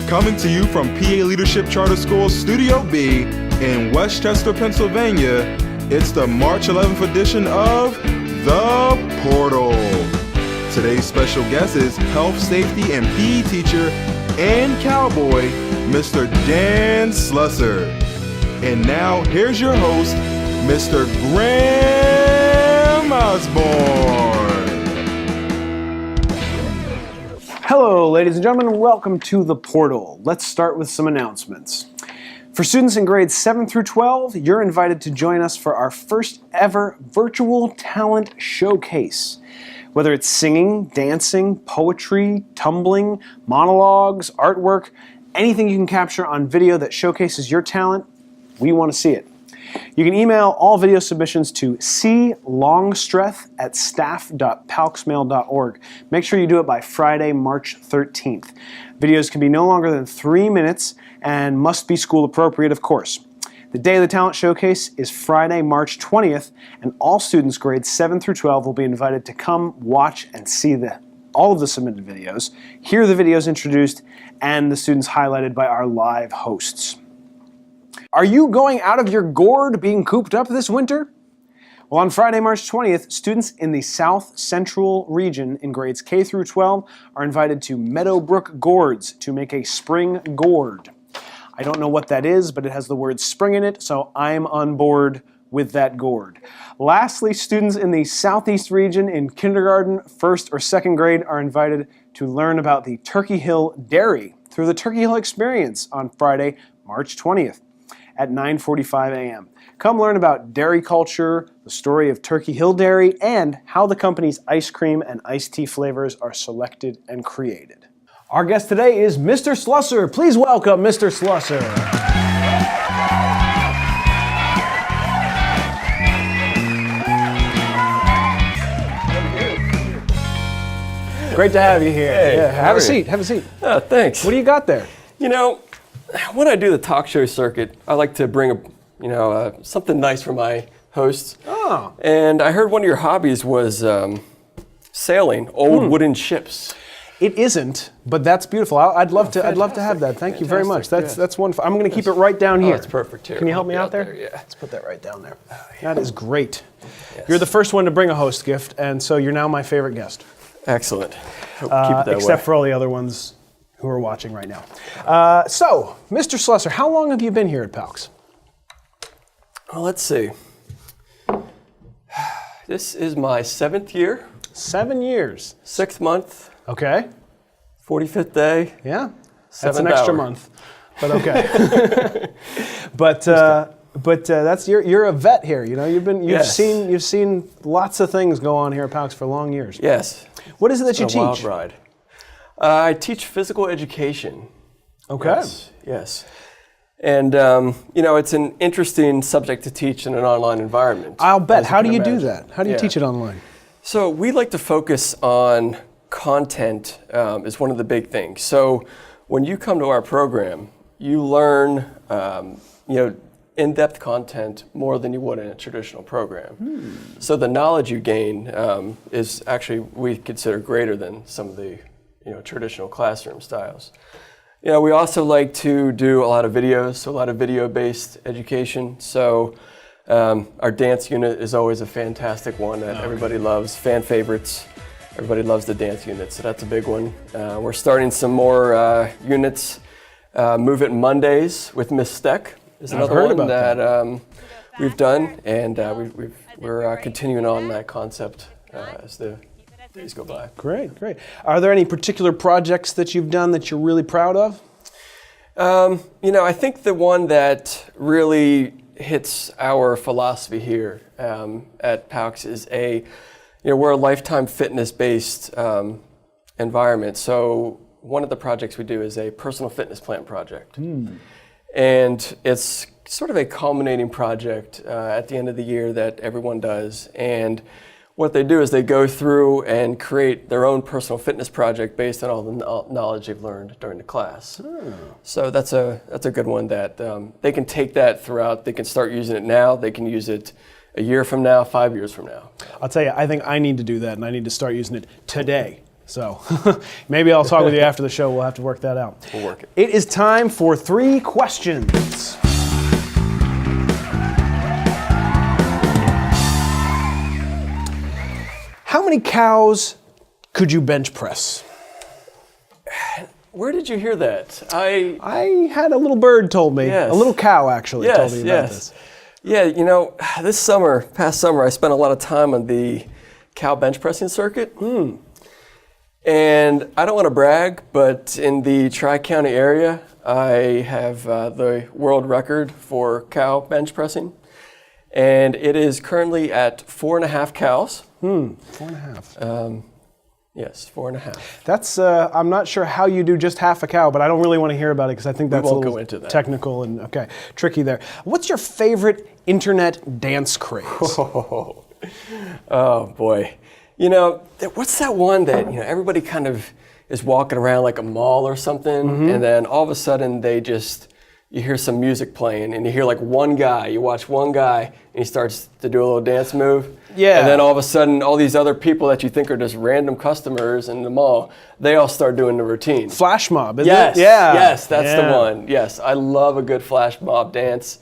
Coming to you from PA Leadership Charter School Studio B in Westchester, Pennsylvania, it's the March 11th edition of The Portal. Today's special guest is health, safety, and PE teacher and cowboy, Mr. Dan Slusser. And now, here's your host, Mr. Graham Osborne. Hello, ladies and gentlemen. Welcome to The Portal. Let's start with some announcements. For students in grades 7 through 12, you're invited to join us for our first ever virtual talent showcase. Whether it's singing, dancing, poetry, tumbling, monologues, artwork, anything you can capture on video that showcases your talent, we want to see it. You can email all video submissions to clongstreth@staff.palcsmail.org. Make sure you do it by Friday, March 13th. Videos can be no longer than 3 minutes and must be school appropriate, of course. The day of the talent showcase is Friday, March 20th, and all students grades 7 through 12 will be invited to come watch and see all of the submitted videos, hear the videos introduced, and the students highlighted by our live hosts. Are you going out of your gourd being cooped up this winter? Well, on Friday, March 20th, students in the South Central region in grades K through 12 are invited to Meadowbrook Gourds to make a spring gourd. I don't know what that is, but it has the word spring in it, so I'm on board with that gourd. Lastly, students in the Southeast region in kindergarten, first or second grade are invited to learn about the Turkey Hill Dairy through the Turkey Hill Experience on Friday, March 20th. At 9:45 a.m. Come learn about dairy culture, the story of Turkey Hill Dairy, and how the company's ice cream and iced tea flavors are selected and created. Our guest today is Mr. Slusser. Please welcome Mr. Slusser. Great to have you here. Hey, yeah, have a seat. Oh, thanks. What do you got there? You know, when I do the talk show circuit, I like to bring something nice for my hosts. Oh. And I heard one of your hobbies was sailing old wooden ships. It isn't, but that's beautiful. I'd love to have that. Thank you very much. That's wonderful. I'm going to keep it right down here. That's perfect here. Can you help me out there? Yeah. Let's put that right down there. That is great. Yes. You're the first one to bring a host gift, and so you're now my favorite guest. Excellent. Hope keep it that except way. for all the other ones who are watching right now. So, Mr. Slusser, how long have you been here at PALCS? Well, let's see. This is my 7th year. 7 years. 6th month. Okay. 45th day. Yeah. That's 7th an extra hour. month. But okay. but that's you're a vet here. You know, you've seen lots of things go on here at PALCS for long years. Yes. What is it that you teach? Wild ride. I teach physical education. Okay. Yes. And, it's an interesting subject to teach in an online environment. I'll bet. How do you imagine. do that? How do you teach it online? So we like to focus on content is one of the big things. So when you come to our program, you learn, in-depth content more than you would in a traditional program. So the knowledge you gain is actually, we consider, greater than some of the traditional classroom styles. We also like to do a lot of videos, so a lot of video-based education. So our dance unit is always a fantastic one that everybody loves, fan favorites. Everybody loves the dance unit, so that's a big one. We're starting some more units. Move It Mondays with Miss Steck is another one that we've done, and we're continuing on that concept as the days go by. Great. Are there any particular projects that you've done that you're really proud of? I think the one that really hits our philosophy here at PALCS is we're a lifetime fitness-based environment. So one of the projects we do is a personal fitness plan project. And it's sort of a culminating project at the end of the year that everyone does. And what they do is they go through and create their own personal fitness project based on all the knowledge they've learned during the class. So that's a good one that they can take that throughout. They can start using it now. They can use it a year from now, 5 years from now. I'll tell you, I think I need to do that, and I need to start using it today. So maybe I'll talk with you after the show. We'll have to work that out. We'll work it. It is time for 3 questions. How many cows could you bench press? Where did you hear that? I had a little bird told me. Yes. A little cow actually told me about this. Yeah, past summer, I spent a lot of time on the cow bench pressing circuit. And I don't want to brag, but in the Tri-County area, I have the world record for cow bench pressing. And it is currently at 4.5 cows. 4.5. Yes, 4.5. That's, I'm not sure how you do just half a cow, but I don't really want to hear about it because I think that's a won't little go into that. technical and, okay, tricky there. What's your favorite internet dance craze? Oh boy. What's that one that, everybody kind of is walking around like a mall or something, and then all of a sudden you hear some music playing, and you hear like one guy, you watch one guy, and he starts to do a little dance move. Yeah. And then all of a sudden, all these other people that you think are just random customers in the mall, they all start doing the routine. Flash mob, isn't Yes, it? Yeah. yes, that's the one. Yes, I love a good flash mob dance.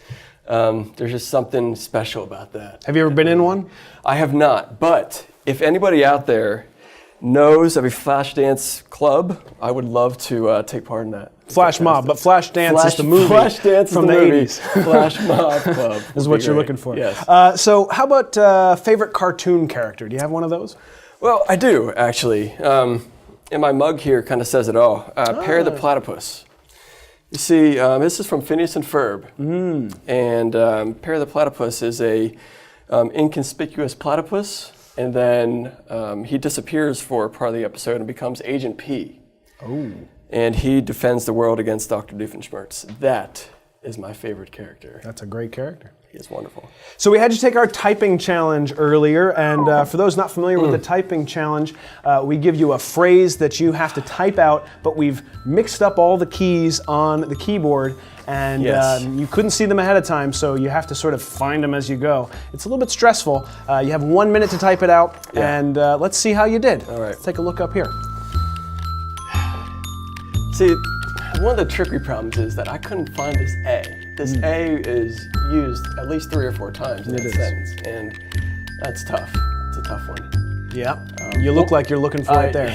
There's just something special about that. Have you ever been in one? I have not, but if anybody out there knows of a flash dance club, I would love to take part in that. Flash mob, but Flash Dance is the movie Flash Dance from is the movie. 80s. Flash Mob Club. This is what you're looking for. Yes. So how about favorite cartoon character? Do you have one of those? Well, I do, actually. And my mug here kind of says it all. Perry the Platypus. You see, this is from Phineas and Ferb. And Perry the Platypus is a inconspicuous platypus, and then he disappears for part of the episode and becomes Agent P. Oh. And he defends the world against Dr. Doofenshmirtz. That is my favorite character. That's a great character. He is wonderful. So we had you take our typing challenge earlier, and for those not familiar with the typing challenge, we give you a phrase that you have to type out, but we've mixed up all the keys on the keyboard, and you couldn't see them ahead of time, so you have to sort of find them as you go. It's a little bit stressful. You have 1 minute to type it out, and let's see how you did. All right. Let's take a look up here. See, one of the tricky problems is that I couldn't find this A. This A is used at least 3 or 4 times in that sentence, and that's tough. It's a tough one. Yeah, you look like you're looking for it there.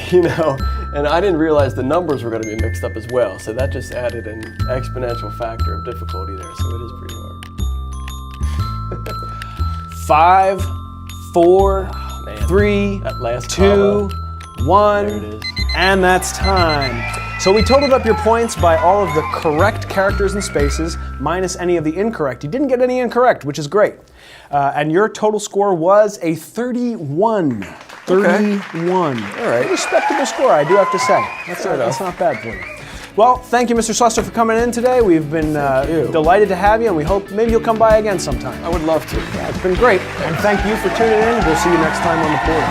And I didn't realize the numbers were going to be mixed up as well, so that just added an exponential factor of difficulty there, so it is pretty hard. 5, 4, 3, That last 2, 1, There it is. and that's time. So we totaled up your points by all of the correct characters and spaces, minus any of the incorrect. You didn't get any incorrect, which is great. And your total score was a 31. 31. All right. A respectable score, I do have to say. That's not bad for you. Well, thank you, Mr. Slusser, for coming in today. We've been delighted to have you, and we hope maybe you'll come by again sometime. I would love to. Yeah, it's been great. And thank you for tuning in. We'll see you next time on The Portal.